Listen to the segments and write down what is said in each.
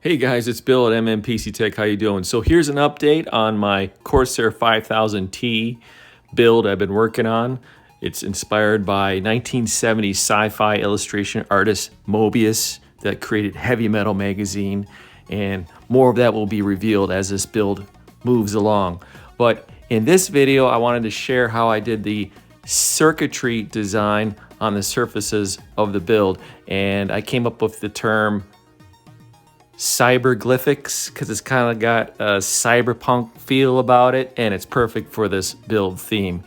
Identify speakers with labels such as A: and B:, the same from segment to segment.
A: Hey guys, it's Bill at MMPC Tech. How you doing? So here's an update on my Corsair 5000T build I've been working on. It's inspired by 1970s sci-fi illustration artist Moebius that created Heavy Metal magazine, and more of that will be revealed as this build moves along. But in this video, I wanted to share how I did the circuitry design on the surfaces of the build, and I came up with the term cyberglyphics because it's kind of got a cyberpunk feel about it, and it's perfect for this build theme.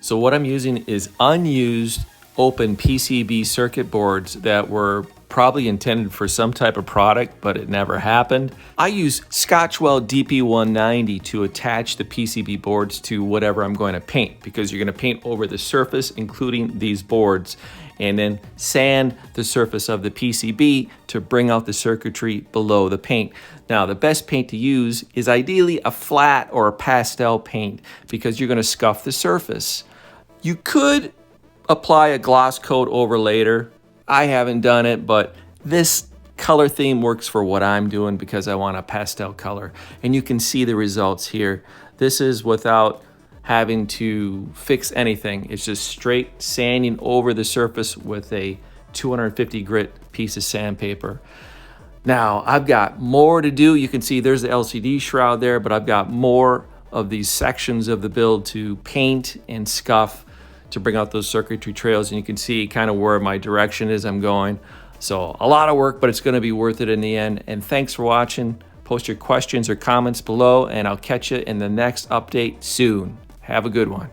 A: So what I'm using is unused open PCB circuit boards that were probably intended for some type of product, but it never happened. I use Scotchwell DP190 to attach the PCB boards to whatever I'm going to paint, because you're going to paint over the surface, including these boards, and then sand the surface of the PCB to bring out the circuitry below the paint. Now, the best paint to use is ideally a flat or a pastel paint, because you're going to scuff the surface. You could apply a gloss coat over later. I haven't done it, but this color theme works for what I'm doing because I want a pastel color. And you can see the results here. This is without having to fix anything. It's just straight sanding over the surface with a 250 grit piece of sandpaper. Now, I've got more to do. You can see there's the LCD shroud there, but I've got more of these sections of the build to paint and scuff to bring out those circuitry trails, and you can see kind of where my direction is I'm going. So a lot of work, but it's going to be worth it in the end. And thanks for watching. Post your questions or comments below, and I'll catch you in the next update soon. Have a good one.